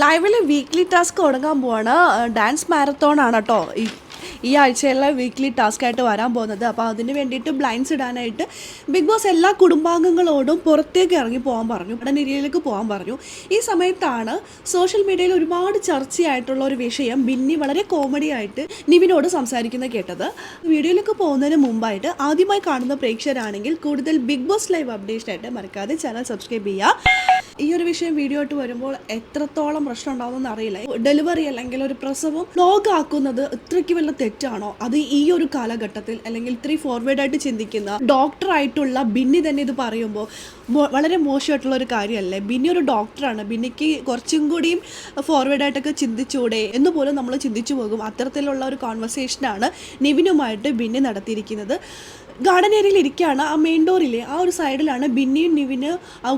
ലൈവില് weekly task തുടങ്ങാൻ പോവാണ്. Dance marathon ആണ് കേട്ടോ ഈ ആഴ്ചയിലെ വീക്ക്ലി ടാസ്ക് ആയിട്ട് വരാൻ പോകുന്നത്. അപ്പോൾ അതിന് വേണ്ടിയിട്ട് ബ്ലൈൻഡ്സ് ഇടാനായിട്ട് ബിഗ് ബോസ് എല്ലാ കുടുംബാംഗങ്ങളോടും പുറത്തേക്ക് ഇറങ്ങി പോകാൻ പറഞ്ഞു, ഏരിയയിലേക്ക് പോകാൻ പറഞ്ഞു. ഈ സമയത്താണ് സോഷ്യൽ മീഡിയയിൽ ഒരുപാട് ചർച്ചയായിട്ടുള്ള ഒരു വിഷയം ബിന്നി വളരെ കോമഡി ആയിട്ട് നിവിനോട് സംസാരിക്കുന്നത് കേട്ടത്. വീഡിയോയിലേക്ക് പോകുന്നതിന് മുമ്പായിട്ട് ആദ്യമായി കാണുന്ന പ്രേക്ഷകരാണെങ്കിൽ കൂടുതൽ ബിഗ് ബോസ് ലൈവ് അപ്ഡേഷൻ ആയിട്ട് മറക്കാതെ ചാനൽ സബ്സ്ക്രൈബ് ചെയ്യുക. ഈ ഒരു വിഷയം വീഡിയോ ആയിട്ട് വരുമ്പോൾ എത്രത്തോളം പ്രശ്നം ഉണ്ടാവുമെന്ന് അറിയില്ല. ഡെലിവറി അല്ലെങ്കിൽ ഒരു പ്രസവം വ്ലോഗ് ആക്കുന്നത് ഇത്രയ്ക്ക് വല്ല തെറ്റാണോ? അത് ഈ ഒരു കാലഘട്ടത്തിൽ അല്ലെങ്കിൽ ഇത്രയും ഫോർവേഡായിട്ട് ചിന്തിക്കുന്ന ഡോക്ടറായിട്ടുള്ള ബിന്നി തന്നെ ഇത് പറയുമ്പോൾ വളരെ മോശമായിട്ടുള്ള ഒരു കാര്യമല്ലേ? ബിന്നി ഒരു ഡോക്ടറാണ്. ബിന്നിക്ക് കുറച്ചും കൂടിയും ഫോർവേഡായിട്ടൊക്കെ ചിന്തിച്ചൂടെ എന്ന് പോലും നമ്മൾ ചിന്തിച്ചു പോകും. അത്തരത്തിലുള്ള ഒരു കോൺവെർസേഷനാണ് നിവിനുമായിട്ട് ബിന്നി നടത്തിയിരിക്കുന്നത്. ഗാർഡൻ ഏരിയയിൽ ഇരിക്കുകയാണ്. ആ മെയിൻ ഡോറിലെ ആ ഒരു സൈഡിലാണ് ബിന്നിയും നിവിന്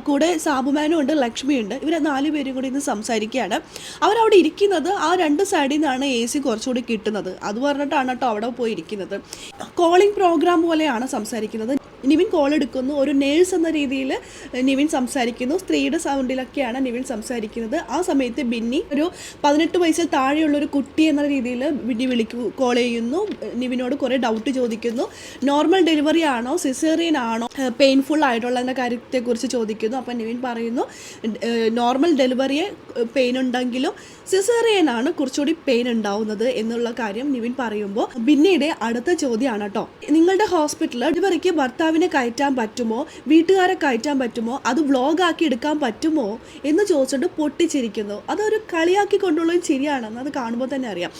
കൂടെ സാബുമാനും ഉണ്ട്, ലക്ഷ്മിയുണ്ട്. ഇവർ 4 പേരും കൂടി ഇന്ന് സംസാരിക്കുകയാണ്. അവരവിടെ ഇരിക്കുന്നത് ആ 2 സൈഡിൽ നിന്നാണ് AC കുറച്ചുകൂടി കിട്ടുന്നത്. അത് പറഞ്ഞിട്ടാണ് കേട്ടോ അവിടെ പോയി ഇരിക്കുന്നത്. കോളിംഗ് പ്രോഗ്രാം പോലെയാണ് സംസാരിക്കുന്നത്. നിവിൻ കോൾ എടുക്കുന്നു. ഒരു നേഴ്സ് എന്ന രീതിയിൽ നിവിൻ സംസാരിക്കുന്നു. സ്ത്രീയുടെ സൗണ്ടിലൊക്കെയാണ് നിവിൻ സംസാരിക്കുന്നത്. ആ സമയത്ത് ബിന്നി ഒരു 18 വയസ്സിൽ താഴെയുള്ളൊരു കുട്ടി എന്ന രീതിയിൽ ബിന്നി കോൾ ചെയ്യുന്നു. നിവിനോട് കുറേ ഡൗട്ട് ചോദിക്കുന്നു. നോർമൽ ഡെലിവറി ആണോ സിസേറിയൻ ആണോ പെയിൻഫുൾ ആയിട്ടുള്ള എന്ന കാര്യത്തെക്കുറിച്ച് ചോദിക്കുന്നു. അപ്പം നിവിൻ പറയുന്നു നോർമൽ ഡെലിവറിയെ പെയിൻ ഉണ്ടെങ്കിലും സിസേറിയൻ ആണ് കുറച്ചുകൂടി പെയിൻ ഉണ്ടാവുന്നത് എന്നുള്ള കാര്യം നിവിൻ പറയുമ്പോൾ ബിന്നിയുടെ അടുത്ത ചോദ്യമാണ് കേട്ടോ, നിങ്ങളുടെ ഹോസ്പിറ്റലിൽ ഡെലിവറിക്ക് ഭർത്താവിനെ കയറ്റാൻ പറ്റുമോ, വീട്ടുകാരെ കയറ്റാൻ പറ്റുമോ, അത് വ്ലോഗാക്കി എടുക്കാൻ പറ്റുമോ എന്ന് ചോദിച്ചിട്ട് പൊട്ടിച്ചിരിക്കുന്നു. അതൊരു കളിയാക്കി കൊണ്ടുള്ളൊരു ചിരിയാണെന്ന് അത് കാണുമ്പോൾ തന്നെ അറിയാം.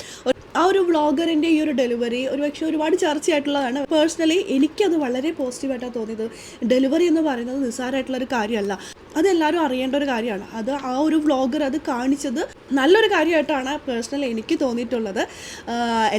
ആ ഒരു വ്ളോഗറിൻ്റെ ഈ ഒരു ഡെലിവറി ഒരുപക്ഷെ ഒരുപാട് ചർച്ചയായിട്ടുള്ളതാണ്. പേഴ്സണലി എനിക്കത് വളരെ പോസിറ്റീവായിട്ടാണ് തോന്നിയത്. ഡെലിവറി എന്ന് പറയുന്നത് നിസ്സാരമായിട്ടുള്ളൊരു കാര്യമല്ല, അതെല്ലാവരും അറിയേണ്ട ഒരു കാര്യമാണ്. അത് ആ ഒരു വ്ളോഗർ അത് കാണിച്ചത് നല്ലൊരു കാര്യമായിട്ടാണ് പേഴ്സണലി എനിക്ക് തോന്നിയിട്ടുള്ളത്.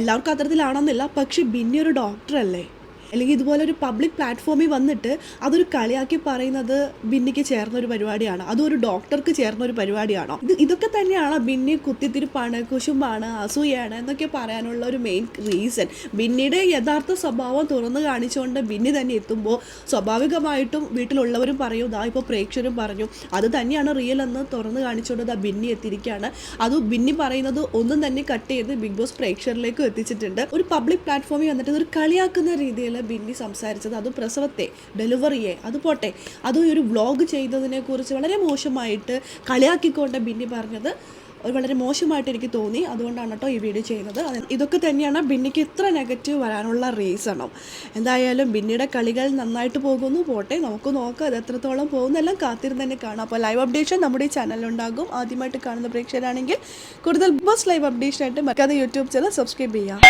എല്ലാവർക്കും അത്തരത്തിലാണെന്നില്ല, പക്ഷേ ബിന്നി ഒരു ഡോക്ടറല്ലേ, അല്ലെങ്കിൽ ഇതുപോലെ ഒരു പബ്ലിക് പ്ലാറ്റ്ഫോമിൽ വന്നിട്ട് അതൊരു കളിയാക്കി പറയുന്നത് ബിന്നിക്ക് ചേർന്നൊരു പരിപാടിയാണ്, അതൊരു ഡോക്ടർക്ക് ചേർന്നൊരു പരിപാടിയാണോ? ഇതൊക്കെ തന്നെയാണ് ബിന്നി കുത്തിത്തിരിപ്പാണ്, കുശുമ്പാണ്, അസൂയാണ് എന്നൊക്കെ പറയാനുള്ള ഒരു മെയിൻ റീസൺ. ബിന്നിയുടെ യഥാർത്ഥ സ്വഭാവം തുറന്നു കാണിച്ചുകൊണ്ട് ബിന്നി തന്നെ എത്തുമ്പോൾ സ്വാഭാവികമായിട്ടും വീട്ടിലുള്ളവരും പറയും, ദാ ഇപ്പോൾ പ്രേക്ഷകരും പറഞ്ഞു അത് തന്നെയാണ് റിയൽ എന്ന് തുറന്നു കാണിച്ചുകൊണ്ട് ദാ ബിന്നി എത്തിയിരിക്കുകയാണ്. അത് ബിന്നി പറയുന്നത് ഒന്നും തന്നെ കട്ട് ചെയ്ത് ബിഗ് ബോസ് പ്രേക്ഷകരിലേക്കും എത്തിച്ചിട്ടുണ്ട്. ഒരു പബ്ലിക് പ്ലാറ്റ്ഫോമിൽ വന്നിട്ട് ഒരു കളിയാക്കുന്ന രീതിയിൽ ബിന്നി സംസാരിച്ചത്, അത് പ്രസവത്തെ ഡെലിവറിയെ അത് പോട്ടെ, അതും ഒരു വ്ളോഗ് ചെയ്തതിനെ കുറിച്ച് വളരെ മോശമായിട്ട് കളിയാക്കിക്കൊണ്ട് ബിന്നി പറഞ്ഞത് വളരെ മോശമായിട്ട് എനിക്ക് തോന്നി. അതുകൊണ്ടാണ് കേട്ടോ ഈ വീഡിയോ ചെയ്യുന്നത്. ഇതൊക്കെ തന്നെയാണ് ബിന്നിക്ക് ഇത്ര നെഗറ്റീവ് വരാനുള്ള റീസണും. എന്തായാലും ബിന്നിയുടെ കളികൾ നന്നായിട്ട് പോകുന്നു, പോട്ടെ, നമുക്ക് നോക്കാം അത് എത്രത്തോളം പോകുന്നെല്ലാം കാത്തിരുന്ന് തന്നെ കാണാം. അപ്പോൾ ലൈവ് അപ്ഡേഷൻ നമ്മുടെ ഈ ചാനലിലുണ്ടാകും. ആദ്യമായിട്ട് കാണുന്ന പ്രേക്ഷകരാണെങ്കിൽ കൂടുതൽ ബസ് ലൈവ് അപ്ഡേഷനായിട്ട് മറ്റേ യൂട്യൂബ് ചാനൽ സബ്സ്ക്രൈബ് ചെയ്യാം.